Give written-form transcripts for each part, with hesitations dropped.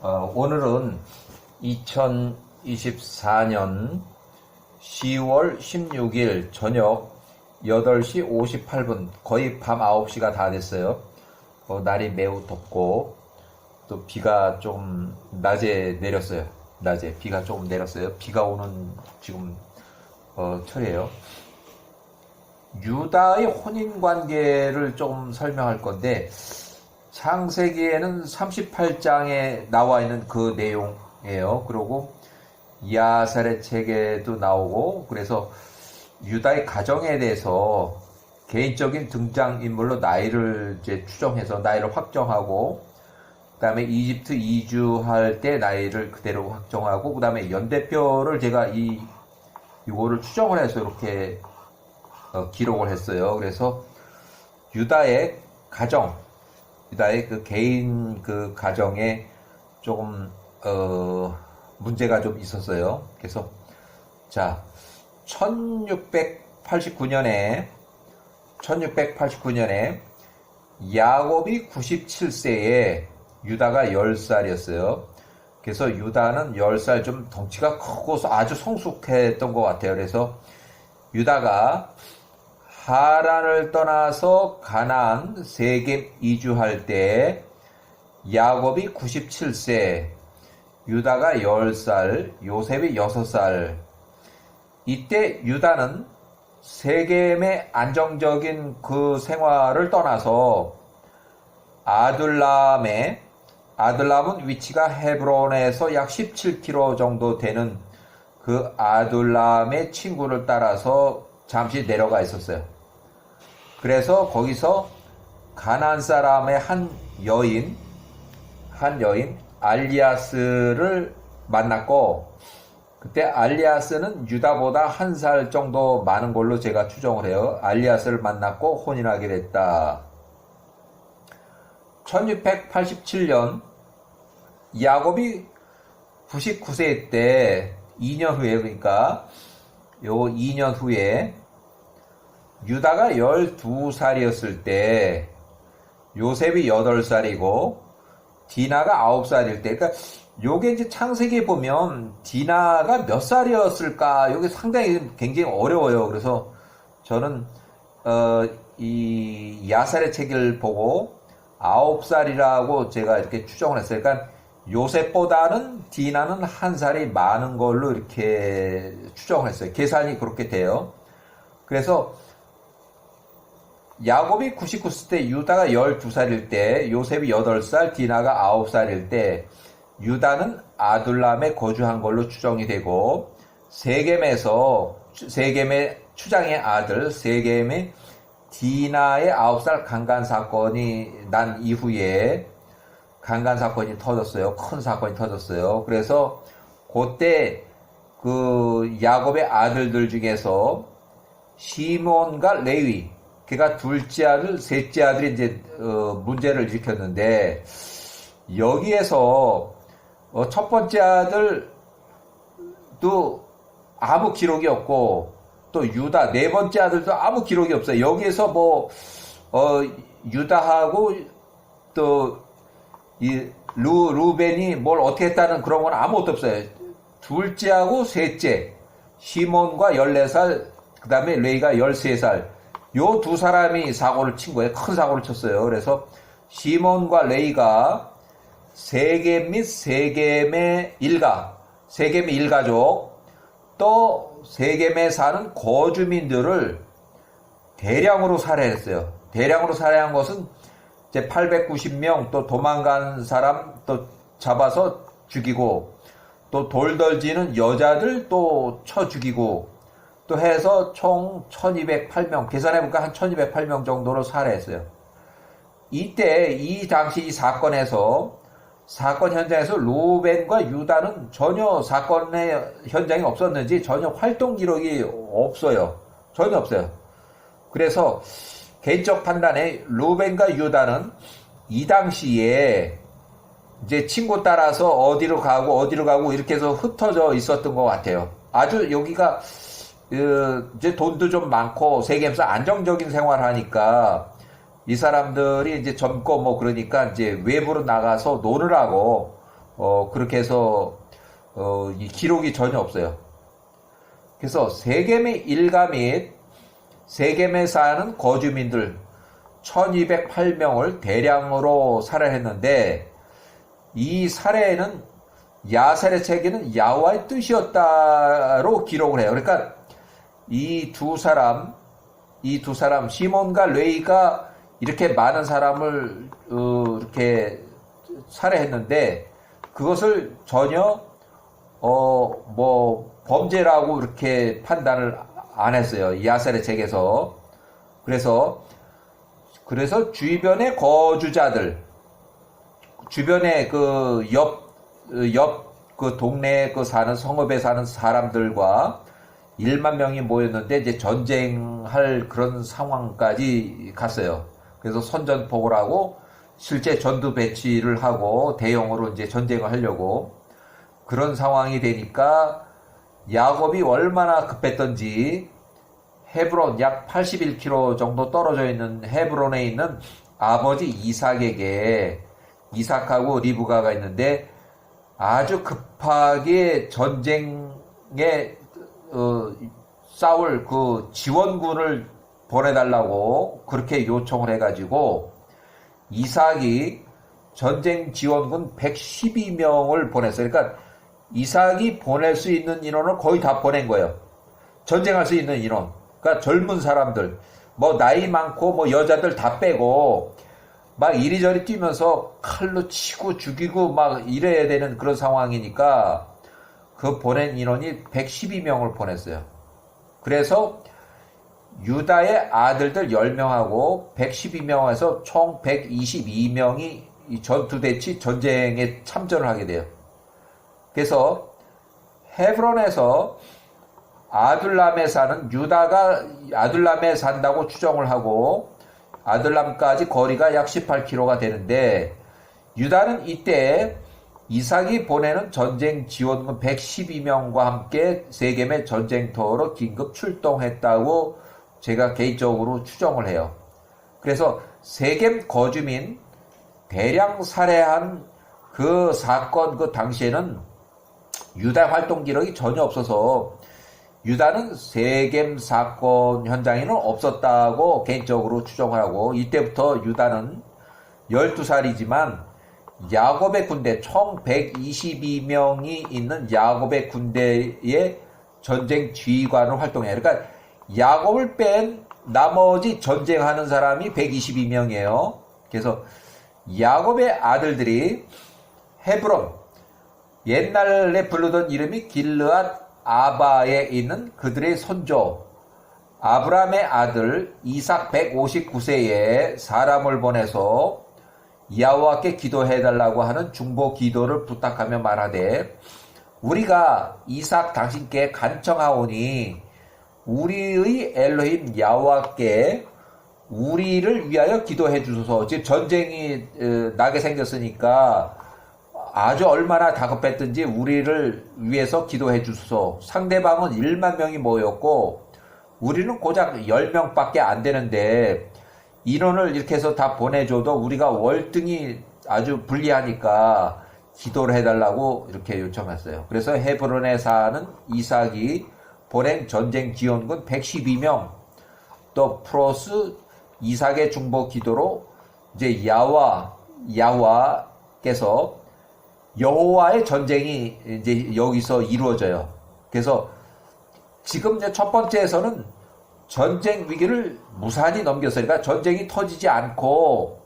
오늘은 2024년 10월 16일 저녁 8시 58분, 거의 밤 9시가 다 됐어요. 날이 매우 덥고, 또 비가 좀 낮에 내렸어요. 낮에 비가 조금 내렸어요. 비가 오는 지금 철이에요. 유다의 혼인 관계를 조금 설명할 건데, 창세기에는 38장에 나와 있는 그 내용이에요. 그리고 야살의 책에도 나오고, 그래서 유다의 가정에 대해서 개인적인 등장인물로 나이를 이제 추정해서 나이를 확정하고, 그 다음에 이집트 이주할 때 나이를 그대로 확정하고, 그 다음에 연대표를 제가 이거를 추정을 해서 이렇게 기록을 했어요. 그래서 유다의 가정, 유다의 그 개인 그 가정에 조금 문제가 좀 있었어요. 그래서 자, 1689년에 야곱이 97세에 유다가 10살이었어요. 그래서 유다는 10살 좀 덩치가 크고 아주 성숙했던 것 같아요. 그래서 유다가 하란을 떠나서 가나안 세겜 이주할 때 야곱이 97세, 유다가 10살, 요셉이 6살. 이때 유다는 세겜의 안정적인 그 생활을 떠나서 아둘람은 위치가 헤브론에서 약 17km 정도 되는 그 아둘람의 친구를 따라서 잠시 내려가 있었어요. 그래서 거기서 가나안 사람의 한 여인 알리아스를 만났고, 그때 알리아스는 유다보다 한 살 정도 많은 걸로 제가 추정을 해요. 알리아스를 만났고 혼인하게 됐다. 1687년 야곱이 99세 때 2년 후에, 그러니까 요 2년 후에 유다가 12살이었을 때 요셉이 8살이고 디나가 9살일 때, 그러니까 요게 이제 창세기에 보면 디나가 몇 살이었을까, 요게 상당히 굉장히 어려워요. 그래서 저는 이 야살의 책을 보고 9살이라고 제가 이렇게 추정을 했어요. 그러니까 요셉보다는 디나는 한 살이 많은 걸로 이렇게 추정을 했어요. 계산이 그렇게 돼요. 그래서 야곱이 99세 때 유다가 12살일 때, 요셉이 8살, 디나가 9살일 때 유다는 아둘람에 거주한 걸로 추정이 되고, 세겜의 추장의 아들 세겜의 디나의 9살 강간 사건이 난 이후에 강간 사건이 터졌어요. 큰 사건이 터졌어요. 그래서 그때 그 야곱의 아들들 중에서 시몬과 레위, 그가 둘째 아들, 셋째 아들이 이제 문제를 일으켰는데, 여기에서 첫 번째 아들도 아무 기록이 없고, 또 유다 네 번째 아들도 아무 기록이 없어요. 여기에서 뭐 유다하고 또 이 루벤이 뭘 어떻게 했다는 그런 건 아무것도 없어요. 둘째하고 셋째 시몬과 14살, 그 다음에 레이가 13살, 요 두 사람이 사고를 친 거예요. 큰 사고를 쳤어요. 그래서 시몬과 레이가 세겜 및 세겜의 일가족, 또 세겜에 사는 거주민들을 대량으로 살해했어요. 대량으로 살해한 것은 이제 890명, 또 도망간 사람 또 잡아서 죽이고, 또 돌덜지는 여자들 또 쳐 죽이고, 또 해서 총 1208명, 계산해보니까 한 1208명 정도로 살해했어요. 이때 이 당시 이 사건 현장에서 루벤과 유다는 전혀 사건의 현장이 없었는지 전혀 활동 기록이 없어요. 전혀 없어요. 그래서 개인적 판단에 루벤과 유다는 이 당시에 이제 친구 따라서 어디로 가고 이렇게 해서 흩어져 있었던 것 같아요. 아주 여기가 이제 돈도 좀 많고 세겜에서 안정적인 생활을 하니까 이 사람들이 이제 젊고 뭐 그러니까 이제 외부로 나가서 노느라고 그렇게 해서 이 기록이 전혀 없어요. 그래서 세겜의 일가 및 세겜에 사는 거주민들 1208명을 대량으로 살해했는데, 이 살해는 야셀의 책에는 야훼와의 뜻이었다로 기록을 해요. 그러니까 이 두 사람 시몬과 레위가 이렇게 많은 사람을 이렇게 살해했는데, 그것을 전혀 범죄라고 이렇게 판단을 안 했어요. 야셀의 책에서. 그래서 주변의 거주자들, 주변에 옆 동네에 사는 성읍에 사는 사람들과 1만 명이 모였는데 이제 전쟁할 그런 상황까지 갔어요. 그래서 선전포고를 하고 실제 전투 배치를 하고 대형으로 이제 전쟁을 하려고 그런 상황이 되니까 야곱이 얼마나 급했던지 헤브론 약 81km 정도 떨어져 있는 헤브론에 있는 아버지 이삭에게, 이삭하고 리브가가 있는데 아주 급하게 전쟁에 싸울 그 지원군을 보내달라고 그렇게 요청을 해가지고 이삭이 전쟁 지원군 112명을 보냈어요. 그러니까 이삭이 보낼 수 있는 인원을 거의 다 보낸 거예요. 전쟁할 수 있는 인원. 그러니까 젊은 사람들, 나이 많고 여자들 다 빼고 막 이리저리 뛰면서 칼로 치고 죽이고 막 이래야 되는 그런 상황이니까 그 보낸 인원이 112명을 보냈어요. 그래서 유다의 아들들 10명하고 112명에서 총 122명이 이 전투대치 전쟁에 참전을 하게 돼요. 그래서 헤브론에서 아둘람에 사는, 유다가 아둘람에 산다고 추정을 하고 아둘람까지 거리가 약 18km가 되는데, 유다는 이때 이삭이 보내는 전쟁 지원군 112명과 함께 세겜의 전쟁터로 긴급 출동했다고 제가 개인적으로 추정을 해요. 그래서 세겜 거주민 대량 살해한 그 사건, 그 당시에는 유다 활동 기록이 전혀 없어서 유다는 세겜 사건 현장에는 없었다고 개인적으로 추정을 하고, 이때부터 유다는 12살이지만 야곱의 군대, 총 122명이 있는 야곱의 군대의 전쟁 지휘관으로 활동해요. 그러니까 야곱을 뺀 나머지 전쟁하는 사람이 122명이에요. 그래서 야곱의 아들들이 헤브론, 옛날에 부르던 이름이 길르앗 아바에 있는 그들의 손조 아브라함의 아들 이삭 159세에 사람을 보내서 여호와께 기도해달라고 하는 중보 기도를 부탁하며 말하되, 우리가 이삭 당신께 간청하오니 우리의 엘로힘 여호와께 우리를 위하여 기도해 주소서. 지금 전쟁이 나게 생겼으니까 아주 얼마나 다급했든지 우리를 위해서 기도해 주소서. 상대방은 1만 명이 모였고 우리는 고작 10명밖에 안 되는데 인원을 이렇게 해서 다 보내줘도 우리가 월등히 아주 불리하니까 기도를 해달라고 이렇게 요청했어요. 그래서 헤브론에 사는 이삭이 보낸 전쟁 지원군 112명, 또 플러스 이삭의 중보 기도로 이제 야훼와께서 여호와의 전쟁이 이제 여기서 이루어져요. 그래서 지금 이제 첫 번째에서는 전쟁 위기를 무사히 넘겼어요. 그러니까 전쟁이 터지지 않고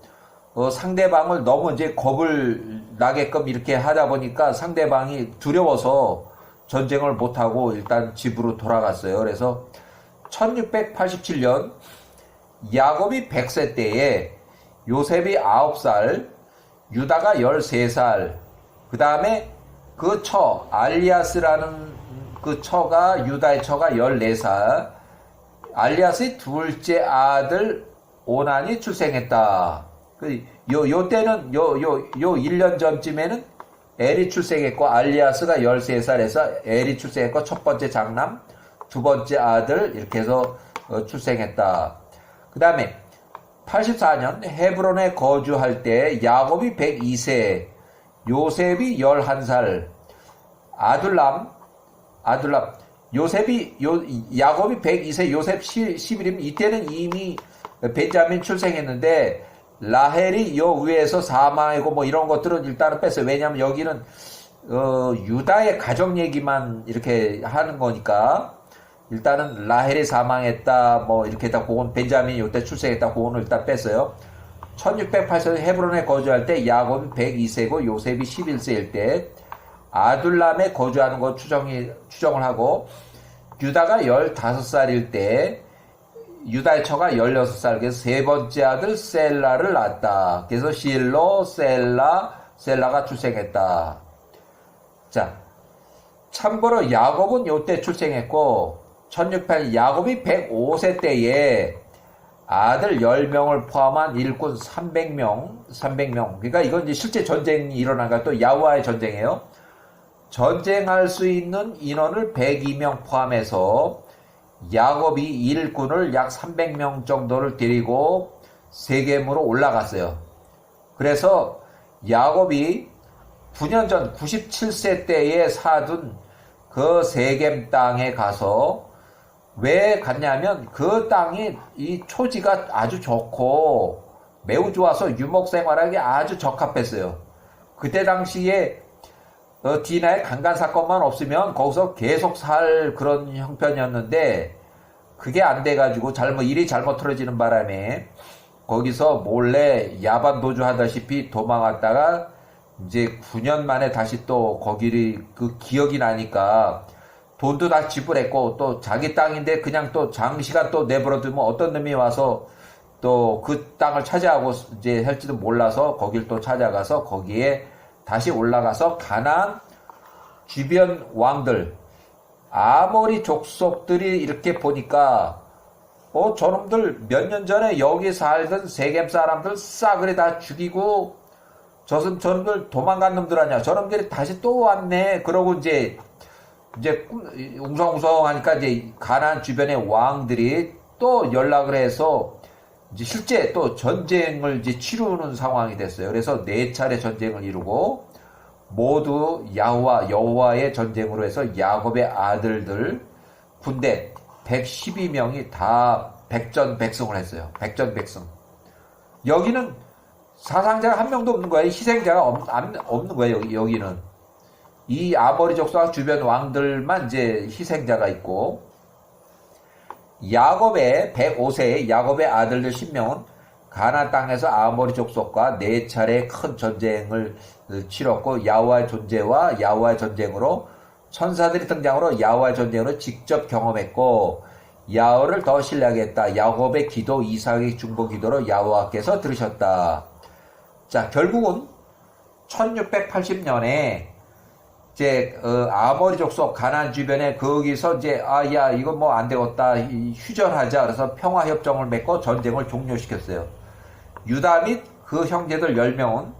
상대방을 너무 이제 겁을 나게끔 이렇게 하다 보니까 상대방이 두려워서 전쟁을 못하고 일단 집으로 돌아갔어요. 그래서 1687년 야곱이 100세 때에 요셉이 9살, 유다가 13살, 그 다음에 그 알리아스라는 그 유다의 처가 14살, 알리아스의 둘째 아들 오난이 출생했다. 요 때는 요 1년 전쯤에는 엘이 출생했고, 알리아스가 13살에서 엘이 출생했고, 첫 번째 장남, 두 번째 아들, 이렇게 해서 출생했다. 그 다음에 84년 헤브론에 거주할 때 야곱이 102세, 요셉이 11살, 아둘람, 야곱이 102세, 요셉 11이면 이때는 이미 벤자민 출생했는데, 라헬이 요 위에서 사망하고 뭐 이런 것들은 일단은 뺐어요. 왜냐면 여기는, 유다의 가정 얘기만 이렇게 하는 거니까, 일단은 라헬이 사망했다, 뭐 이렇게 다 그건 벤자민이 요때 출생했다, 그거는 일단 뺐어요. 1608년 헤브론에 거주할 때 야곱이 102세고 요셉이 11세일 때, 아둘람에 거주하는 거 추정을 하고, 유다가 15살일 때, 유다의 처가 16살, 그래서 세 번째 아들 셀라를 낳았다. 그래서 실로, 셀라가 출생했다. 자, 참고로 야곱은 요때 출생했고, 1608년 야곱이 105세 때에 아들 10명을 포함한 일꾼 300명. 그러니까 이건 이제 실제 전쟁이 일어난 거야. 또 야후와의 전쟁이에요. 전쟁할 수 있는 인원을 102명 포함해서 야곱이 일꾼을 약 300명 정도를 데리고 세겜으로 올라갔어요. 그래서 야곱이 9년 전 97세 때에 사둔 그 세겜 땅에 가서 왜 갔냐면 그 땅이 이 초지가 아주 좋고 매우 좋아서 유목 생활하기 아주 적합했어요. 그때 당시에 디나의 강간 사건만 없으면 거기서 계속 살 그런 형편이었는데 그게 안 돼가지고 일이 잘못 틀어지는 바람에 거기서 몰래 야반 도주하다시피 도망갔다가 이제 9년 만에 다시 또 거기를 그 기억이 나니까 돈도 다 지불했고 또 자기 땅인데 그냥 또 장시간 또 내버려두면 어떤 놈이 와서 또 그 땅을 차지하고 이제 할지도 몰라서 거길 또 찾아가서 거기에 다시 올라가서 가나안 주변 왕들 아모리 족속들이 이렇게 보니까 저놈들 몇 년 전에 여기 살던 세겜 사람들 싸그리 다 죽이고 저놈들 도망간 놈들 아니야. 저놈들이 다시 또 왔네. 그러고 이제 웅성웅성하니까 이제 가나안 주변의 왕들이 또 연락을 해서 이제 실제 또 전쟁을 이제 치르는 상황이 됐어요. 그래서 4차례 전쟁을 이루고 모두 여호와의 전쟁으로 해서 야곱의 아들들 군대 112명이 다 백전백승을 했어요. 백전백승. 여기는 사상자가 한 명도 없는 거예요. 희생자가 없는 거예요. 여기는. 이 아모리 족속 주변 왕들만 이제 희생자가 있고, 야곱의 105세의 야곱의 아들들 10명은 가나안 땅에서 아모리 족속과 4차례 큰 전쟁을 치렀고, 야호와의 존재와 야호와의 전쟁으로 천사들이 등장으로 야호와의 전쟁으로 직접 경험했고, 야호를 더 신뢰하게 했다. 야곱의 기도, 이삭의 중보 기도로 야호와께서 들으셨다. 자, 결국은 1680년에 이제 아모리 족속 가나안 주변에 거기서 이제 야 이거 뭐 안 되겠다 휴전하자 그래서 평화 협정을 맺고 전쟁을 종료시켰어요. 유다 및 그 형제들 10명은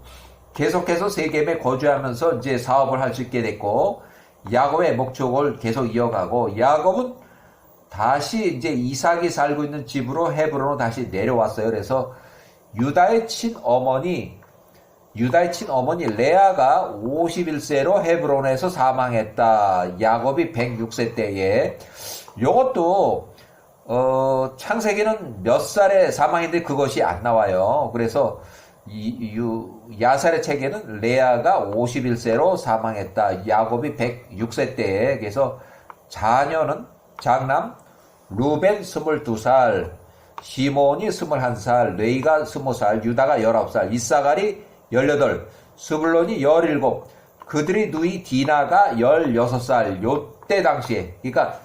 계속해서 세겜에 거주하면서 이제 사업을 할 수 있게 됐고 야곱의 목적을 계속 이어가고 야곱은 다시 이제 이삭이 살고 있는 집으로 헤브론으로 다시 내려왔어요. 그래서 유다의 친어머니 레아가 51세로 헤브론에서 사망했다. 야곱이 106세 때에. 요것도 창세기는 몇 살에 사망했는데 그것이 안 나와요. 그래서 야살의 책에는 레아가 51세로 사망했다. 야곱이 106세 때에. 그래서 자녀는 장남 루벤 22살, 시몬이 21살, 레이가 20살, 유다가 19살, 이사갈이 18, 스불론이 17, 그들이 누이 디나가 16살, 요때 당시에, 그러니까,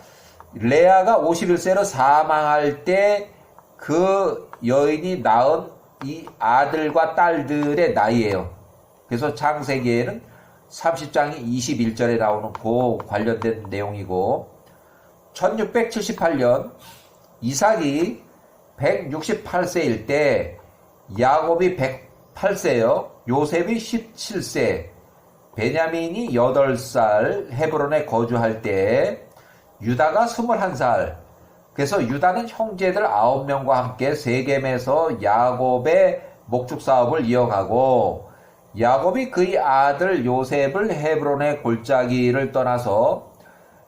레아가 51세로 사망할 때 그 여인이 낳은 이 아들과 딸들의 나이예요. 그래서 창세기에는 30장이 21절에 나오는 그 관련된 내용이고, 1678년 이삭이 168세일 때 야곱이 108세요. 요셉이 17세, 베냐민이 8살 헤브론에 거주할 때 유다가 21살. 그래서 유다는 형제들 9명과 함께 세겜에서 야곱의 목축 사업을 이어가고 야곱이 그의 아들 요셉을 헤브론의 골짜기를 떠나서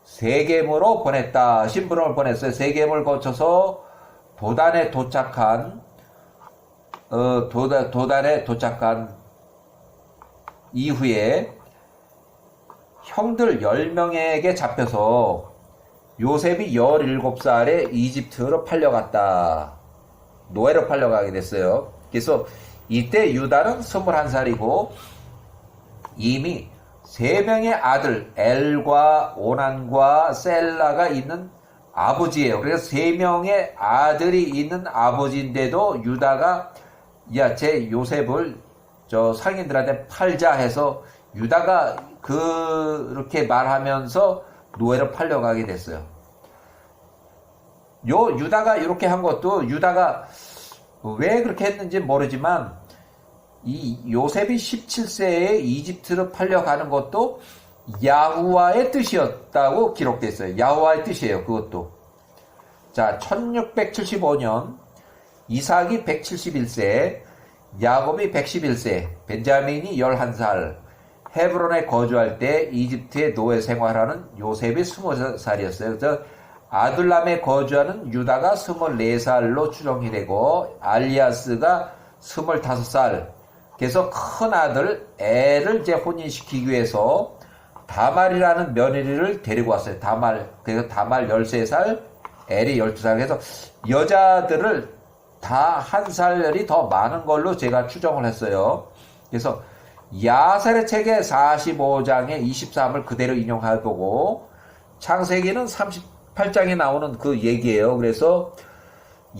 세겜으로 보냈다. 심부름을 보냈어요. 세겜을 거쳐서 도단에 도착한 이후에 형들 10명에게 잡혀서 요셉이 17살에 이집트로 팔려갔다. 노예로 팔려가게 됐어요. 그래서 이때 유다는 21살이고 이미 3명의 아들 엘과 오난과 셀라가 있는 아버지예요. 그래서 3명의 아들이 있는 아버지인데도 유다가 야, 제 요셉을 저 상인들한테 팔자 해서 유다가 그렇게 말하면서 노예로 팔려가게 됐어요. 유다가 이렇게 한 것도 유다가 왜 그렇게 했는지 모르지만 이 요셉이 17세에 이집트로 팔려가는 것도 야후와의 뜻이었다고 기록됐어요. 야후와의 뜻이에요. 그것도. 자, 1675년 이삭이 171세, 야곱이 111세, 벤자민이 11살, 헤브론에 거주할 때 이집트의 노예 생활하는 요셉이 20살이었어요. 그래서 아둘람에 거주하는 유다가 24살로 추정이 되고 알리아스가 25살. 그래서 큰 아들 엘을 이제 혼인시키기 위해서 다말이라는 며느리를 데리고 왔어요. 다말. 그래서 다말 13살, 엘이 12살. 그래서 여자들을 다 한 살이 더 많은 걸로 제가 추정을 했어요. 그래서 야셀의 책의 45장의 23을 그대로 인용해보고 창세기는 38장에 나오는 그 얘기예요. 그래서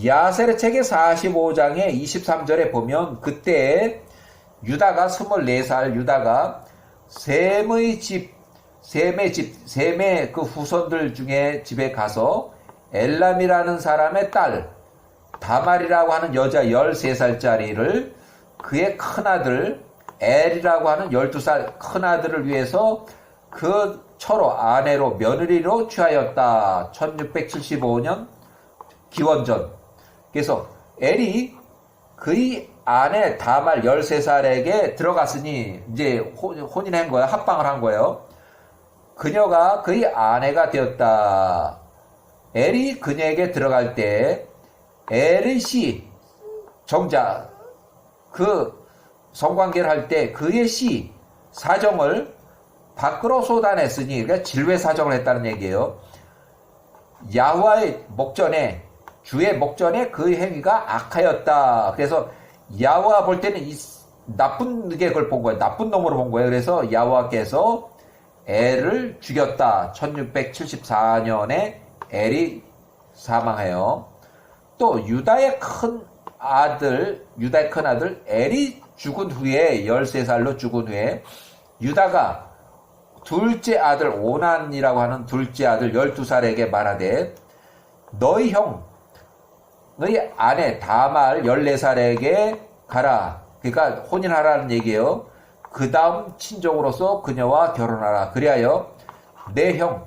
야셀의 책의 45장의 23절에 보면 그때 유다가 24살 유다가 셈의 그 후손들 중에 집에 가서 엘람이라는 사람의 딸 다말이라고 하는 여자 13살짜리를 그의 큰아들 엘이라고 하는 12살 큰아들을 위해서 그 처로 아내로 며느리로 취하였다. 1675년 기원전. 그래서 엘이 그의 아내 다말 13살에게 들어갔으니 이제 혼인한 거예요. 합방을 한 거예요. 그녀가 그의 아내가 되었다. 엘이 그녀에게 들어갈 때 엘의 씨 정자 그 성관계를 할 때 그의 씨 사정을 밖으로 쏟아냈으니 그러니까 질외 사정을 했다는 얘기예요. 야훼와의 목전에 주의 목전에 그 행위가 악하였다. 그래서 야훼가 볼 때는 이 나쁜 게 그걸 본 거예요. 나쁜 놈으로 본 거예요. 그래서 야훼께서 엘을 죽였다. 1674년에 엘이 사망해요. 또 유다의 큰 아들 엘이 죽은 후에 13살로 죽은 후에 유다가 둘째 아들 오난이라고 하는 둘째 아들 12살에게 말하되 너희 형 너희 아내 다말 14살에게 가라. 그러니까 혼인하라는 얘기예요. 그 다음 친족으로서 그녀와 결혼하라. 그리하여 내 형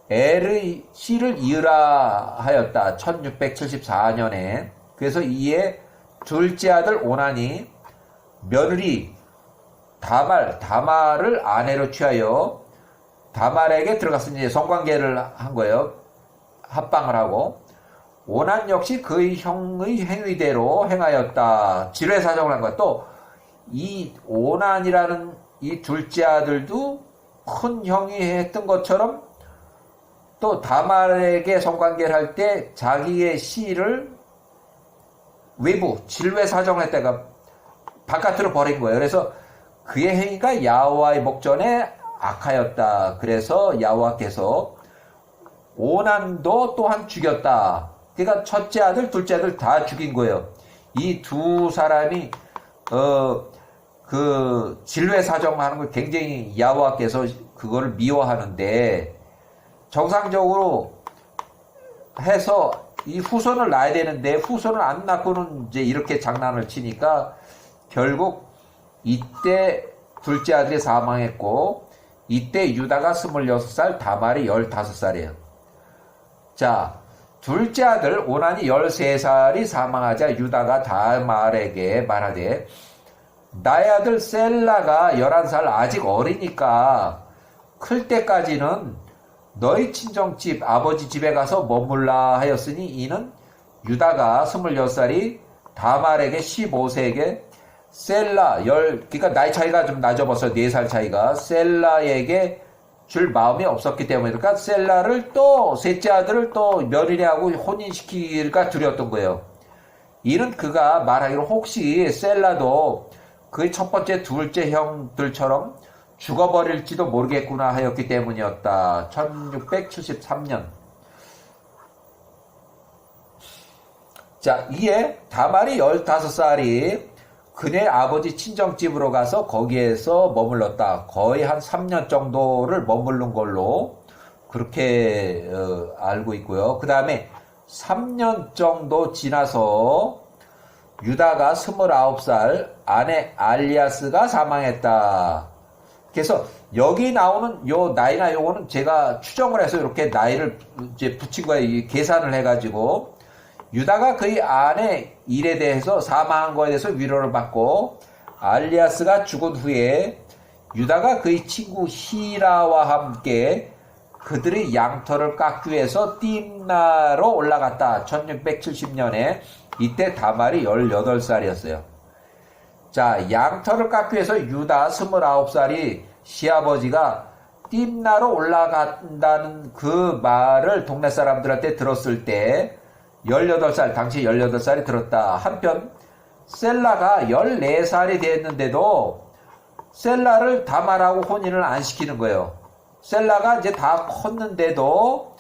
엘의 씨를 이으라 하였다. 1674년에. 그래서 이에 둘째 아들 오난이 며느리 다말을 아내로 취하여 다말에게 들어갔으니 성관계를 한 거예요. 합방을 하고 오난 역시 그의 형의 행위대로 행하였다. 질외사정을 한 거야. 또 이 오난이라는 이 둘째 아들도 큰 형이 했던 것처럼 또 다말에게 성관계를 할 때 자기의 씨를 외부 질외사정을 했다가 바깥으로 버린 거예요. 그래서 그의 행위가 야훼와의 목전에 악하였다. 그래서 야훼께서 오난도 또한 죽였다. 그러니까 첫째 아들, 둘째 아들 다 죽인 거예요. 이 두 사람이 그 질외 사정하는 걸 굉장히 야훼께서 그거를 미워하는데 정상적으로 해서 이 후손을 낳아야 되는데 후손을 안 낳고는 이제 이렇게 장난을 치니까 결국 이때 둘째 아들이 사망했고 이때 유다가 26살, 다말이 15살이에요. 자, 둘째 아들 오난이 13살이 사망하자 유다가 다말에게 말하되 나의 아들 셀라가 11살 아직 어리니까 클 때까지는 너희 친정집 아버지 집에 가서 머물라 하였으니 이는 유다가 26살이 다말에게 15세에게 셀라 그러니까 나이 차이가 좀 나죠. 벌써 4살 차이가 셀라에게 줄 마음이 없었기 때문에 그러니까 셀라를 또 셋째 아들을 또 며느리하고 혼인시키기가 두려웠던 거예요. 이는 그가 말하기로 혹시 셀라도 그의 첫 번째 둘째 형들처럼 죽어버릴지도 모르겠구나 하였기 때문이었다. 1673년. 자, 이에 다말이 15살이 그네 아버지 친정집으로 가서 거기에서 머물렀다. 거의 한 3년 정도를 머무른 걸로 그렇게 알고 있고요. 그 다음에 3년 정도 지나서 유다가 29살 아내 알리아스가 사망했다. 그래서 여기 나오는 요 나이나 요거는 제가 추정을 해서 이렇게 나이를 이제 붙인 거예요. 계산을 해가지고 유다가 그의 아내 일에 대해서 사망한 거에 대해서 위로를 받고 알리아스가 죽은 후에 유다가 그의 친구 히라와 함께 그들의 양털을 깎기 위해서 띠므나로 올라갔다. 1670년에 이때 다말이 18살이었어요. 자, 양털을 깎기 위해서 유다 29살이 시아버지가 띠므나로 올라간다는 그 말을 동네 사람들한테 들었을 때 18살, 당시 18살이 들었다. 한편 셀라가 14살이 됐는데도 셀라를 다말하고 혼인을 안 시키는 거예요. 셀라가 이제 다 컸는데도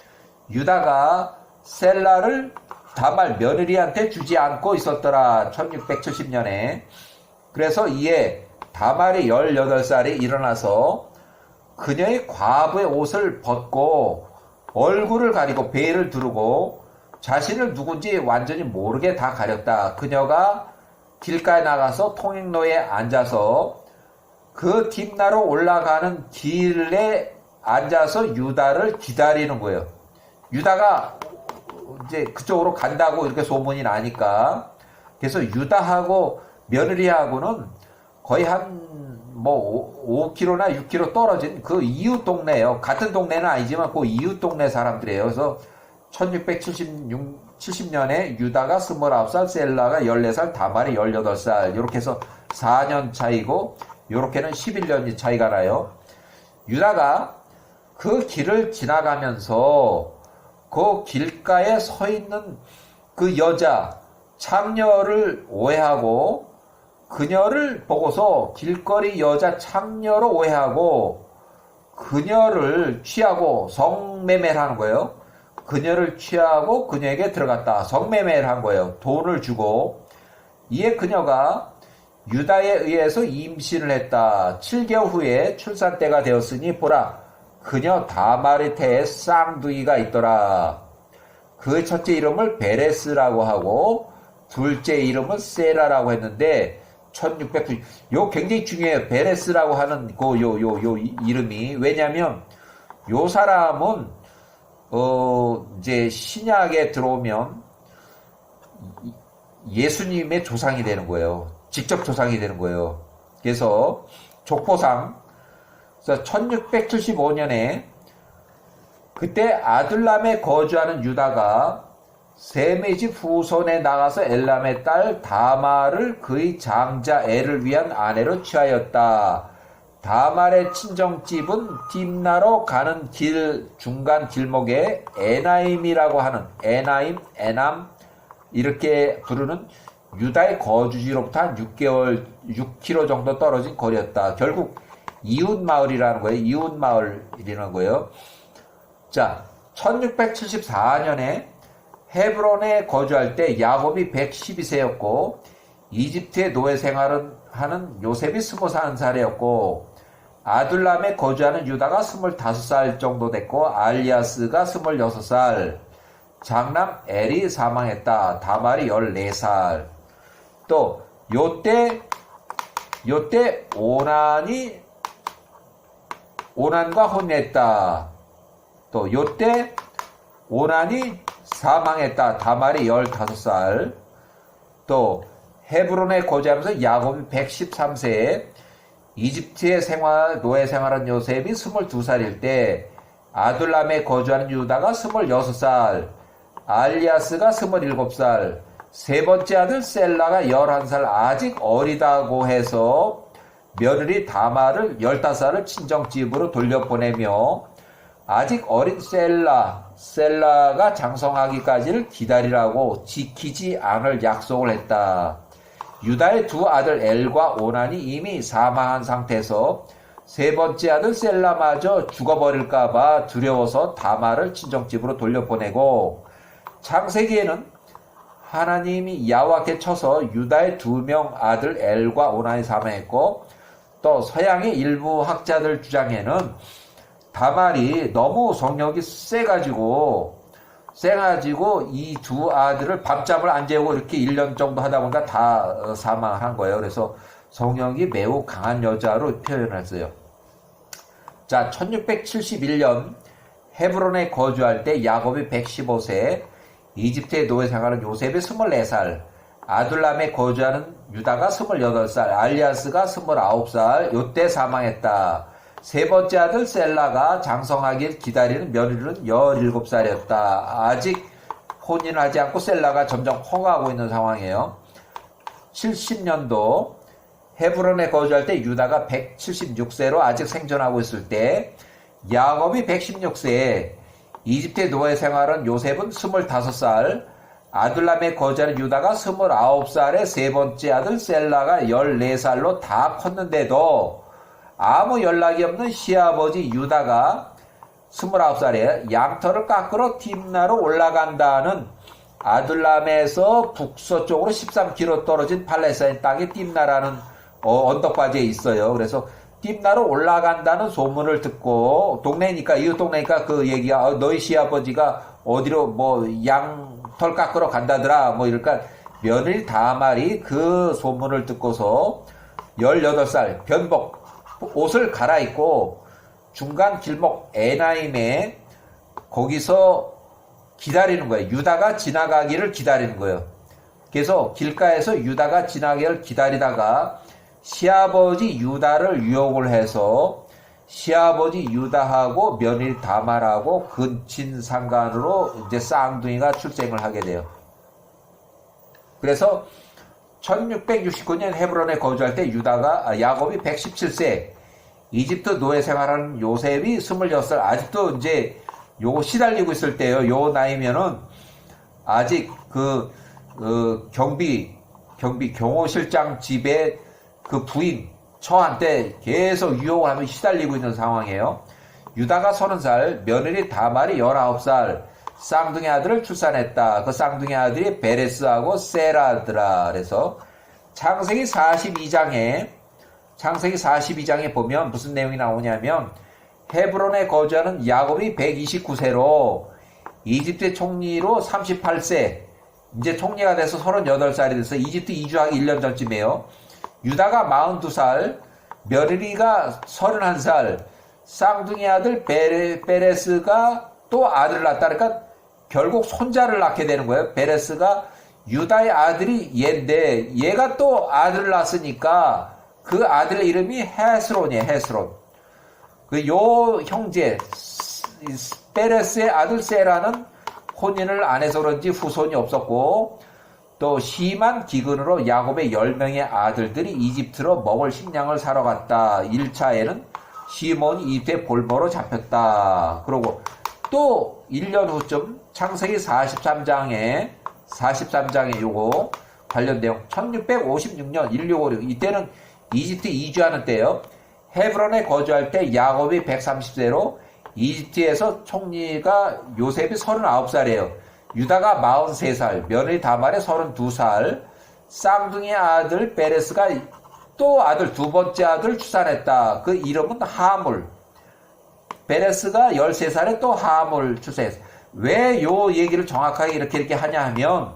유다가 셀라를 다말 며느리한테 주지 않고 있었더라. 1670년에. 그래서 이에 다말이 18살이 일어나서 그녀의 과부의 옷을 벗고 얼굴을 가리고 베일을 두르고 자신을 누군지 완전히 모르게 다 가렸다. 그녀가 길가에 나가서 통행로에 앉아서 그 딥나로 올라가는 길에 앉아서 유다를 기다리는 거예요. 유다가 이제 그쪽으로 간다고 이렇게 소문이 나니까. 그래서 유다하고 며느리하고는 거의 한 뭐 5km나 6km 떨어진 그 이웃 동네예요. 같은 동네는 아니지만 그 이웃 동네 사람들이에요. 그래서 1670년에 유다가 29살, 셀라가 14살, 다말이 18살 이렇게 해서 4년 차이고 요렇게는 11년이 차이가 나요. 유다가 그 길을 지나가면서 그 길가에 서 있는 그 여자 창녀를 오해하고 그녀를 보고서 길거리 여자 창녀로 오해하고 그녀를 취하고 성매매를 하는 거예요. 그녀를 취하고 그녀에게 들어갔다. 성매매를 한 거예요. 돈을 주고. 이에 그녀가 유다에 의해서 임신을 했다. 7개월 후에 출산 때가 되었으니 보라 그녀 다말의 태에 쌍둥이가 있더라. 그 첫째 이름을 베레스라고 하고 둘째 이름은 세라라고 했는데 1690. 요 굉장히 중요해요. 베레스라고 하는 요 이름이. 왜냐면 요 사람은 이제 신약에 들어오면 예수님의 조상이 되는 거예요. 직접 조상이 되는 거예요. 그래서 족보상 1675년에 그때 아둘람에 거주하는 유다가 셈의 집 후손에 나가서 엘람의 딸 다말을 그의 장자 엘을 위한 아내로 취하였다. 다말의 친정집은 딥나로 가는 길 중간 길목에 에나임이라고 하는 에남 이렇게 부르는 유다의 거주지로부터 한 6km 정도 떨어진 거리였다. 결국 이웃 마을이라는 거예요. 이웃 마을이라는 거예요. 자, 1674년에 헤브론에 거주할 때 야곱이 112세였고 이집트의 노예 생활을 하는 요셉이 21살이었고 아둘람에 거주하는 유다가 25살 정도 됐고 알리아스가 26살, 장남 엘이 사망했다. 다말이 14살. 또 요때 오난과 혼냈다. 또 요때 오난이 사망했다. 다말이 15살. 또 헤브론에 거주하면서 야곱이 113세에 이집트의 노예 생활한 요셉이 22살일 때 아둘람에 거주하는 유다가 26살, 알리아스가 27살, 세 번째 아들 셀라가 11살 아직 어리다고 해서 며느리 다말을 15살을 친정집으로 돌려보내며 아직 어린 셀라가 장성하기까지를 기다리라고 지키지 않을 약속을 했다. 유다의 두 아들 엘과 오난이 이미 사망한 상태에서 세 번째 아들 셀라마저 죽어버릴까봐 두려워서 다말을 친정집으로 돌려보내고, 창세기에는 하나님이 야곱에게 쳐서 유다의 2명 아들 엘과 오난이 사망했고, 또 서양의 일부 학자들 주장에는 다말이 너무 성욕이 세가지고 이 두 아들을 밤잠을 안 재우고 이렇게 1년 정도 하다 보니까 다 사망한 거예요. 그래서 성욕이 매우 강한 여자로 표현했어요. 자, 1671년 헤브론에 거주할 때 야곱이 115세, 이집트의 노예 생활은 요셉이 24살, 아둘람에 거주하는 유다가 28살, 알리아스가 29살, 요때 사망했다. 세 번째 아들 셀라가 장성하길 기다리는 며느리는 17살이었다. 아직 혼인을 하지 않고 셀라가 점점 허가하고 있는 상황이에요. 70년도 헤브론에 거주할 때 유다가 176세로 아직 생존하고 있을 때 야곱이 116세에 이집트의 노예 생활은 요셉은 25살, 아둘람에 거주하는 유다가 29살에 세 번째 아들 셀라가 14살로 다 컸는데도 아무 연락이 없는 시아버지 유다가 29살에 양털을 깎으러 딥나로 올라간다는 아둘람에서 북서쪽으로 13km 떨어진 팔레스타인 땅에 딥나라는 언덕바지에 있어요. 그래서 딥나로 올라간다는 소문을 듣고, 이웃 동네니까 그 얘기가 너희 시아버지가 어디로 양털 깎으러 간다더라 이럴까, 며느리 다말이 그 소문을 듣고서 18살 변복 옷을 갈아입고 중간 길목 에나임에 거기서 기다리는 거예요. 유다가 지나가기를 기다리는 거예요. 그래서 길가에서 유다가 지나가기를 기다리다가 시아버지 유다를 유혹을 해서 시아버지 유다하고 며느리 다말하고 근친상간으로 이제 쌍둥이가 출생을 하게 돼요. 그래서 1669년 헤브론에 거주할 때 야곱이 117세, 이집트 노예 생활하는 요셉이 26살, 아직도 이제 요거 시달리고 있을 때요. 요 나이면은 아직 경호실장 집에 그 부인 처한테 계속 유혹을 하며 시달리고 있는 상황이에요. 유다가 30살, 며느리 다말이 19살, 쌍둥이 아들을 출산했다. 그 쌍둥이 아들이 베레스하고 세라더라. 그래서 창세기 42장에 보면 무슨 내용이 나오냐면, 헤브론에 거주하는 야곱이 129세로 이집트 총리로 38세, 이제 총리가 돼서 38살이 돼서 이집트 이주하기 1년 전쯤이에요. 유다가 42살, 며느리가 31살, 쌍둥이 아들 베레스가 또 아들을 낳았다. 그러니까 결국 손자를 낳게 되는 거예요. 베레스가 유다의 아들이 얘인데 얘가 또 아들을 낳았으니까 그 아들의 이름이 헤스론이에요. 헤스론. 요 형제 베레스의 아들 세라는 혼인을 안 해서 그런지 후손이 없었고, 또 심한 기근으로 야곱의 10명의 아들들이 이집트로 먹을 식량을 사러 갔다. 1차에는 시몬이 이집트에 볼모로 잡혔다. 그리고 또 1년 후쯤 창세기 43장에 요거 관련 내용, 1656년 1656, 이때는 이집트 이주하는 때요. 헤브론에 거주할 때 야곱이 130세로 이집트에서 총리가 요셉이 39살이에요. 유다가 43살, 며느리 다말이 32살, 쌍둥이 아들 베레스가 또 두 번째 아들 출산했다. 그 이름은 하물. 베레스가 13살에 또 하물 출산했어요. 왜 요 얘기를 정확하게 이렇게 하냐 하면,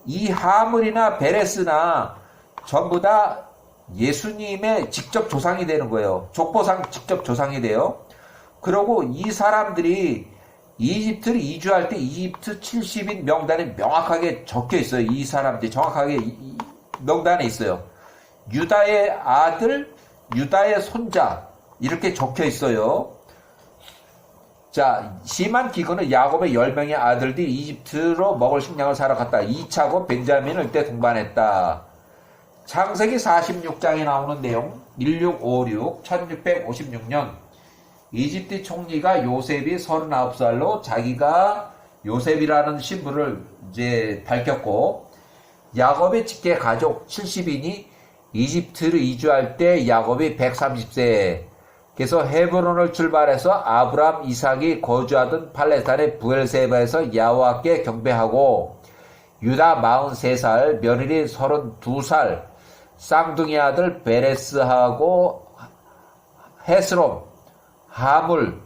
이 하물이나 베레스나 전부 다 예수님의 직접 조상이 되는 거예요. 족보상 직접 조상이 돼요. 그리고 이 사람들이 이집트를 이주할 때 이집트 70인 명단에 명확하게 적혀 있어요. 이 사람들이 정확하게 명단에 있어요. 유다의 아들, 유다의 손자 이렇게 적혀 있어요. 자, 심한 기근은 야곱의 10명의 아들들이 이집트로 먹을 식량을 사러 갔다. 2차고 벤자민을 이때 동반했다. 창세기 46장에 나오는 내용 1656, 1656년 이집트 총리가 요셉이 39살로 자기가 요셉이라는 신분을 이제 밝혔고 야곱의 직계 가족 70인이 이집트를 이주할 때 야곱이 130세 그래서 헤브론을 출발해서 아브람, 이삭이 거주하던 팔레스타인의 부엘세바에서 야호와께 경배하고 유다 43살, 며느리 32살, 쌍둥이 아들 베레스하고 헤스론, 하물,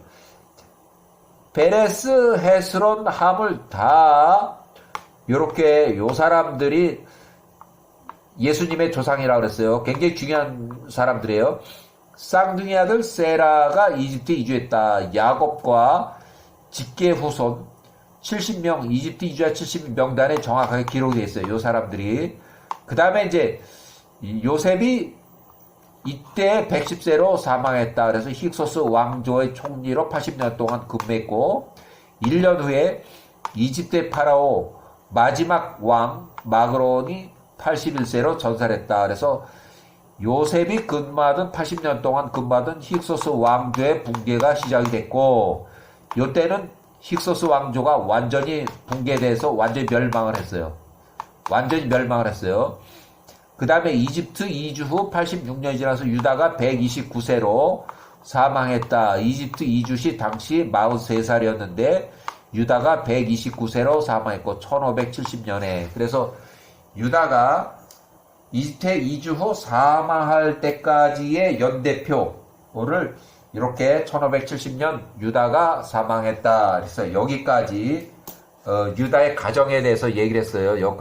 베레스, 헤스론, 하물 다 요렇게 요 사람들이 예수님의 조상이라고 그랬어요. 굉장히 중요한 사람들이에요. 쌍둥이 아들 세라가 이집트에 이주했다. 야곱과 직계 후손 70명, 이집트 이주자 70명 명단에 정확하게 기록이 되어 있어요. 요 사람들이. 그 다음에 이제 요셉이 이때 110세로 사망했다. 그래서 힉소스 왕조의 총리로 80년 동안 근무했고 1년 후에 이집트의 파라오 마지막 왕 마그론이 81세로 전살했다. 그래서 요셉이 근무하던 80년 동안 근무하던 힉소스 왕조의 붕괴가 시작이 됐고 이때는 힉소스 왕조가 완전히 붕괴돼서 완전히 멸망을 했어요. 완전히 멸망을 했어요. 그 다음에 이집트 이주 후 86년이 지나서 유다가 129세로 사망했다. 이집트 이주 시 당시 43살이었는데 유다가 129세로 사망했고 1570년에 그래서 유다가 이집트에 이주 후 사망할 때까지의 연대표를 이렇게 1570년 유다가 사망했다. 그래서 여기까지 유다의 가정에 대해서 얘기를 했어요. 여기까지.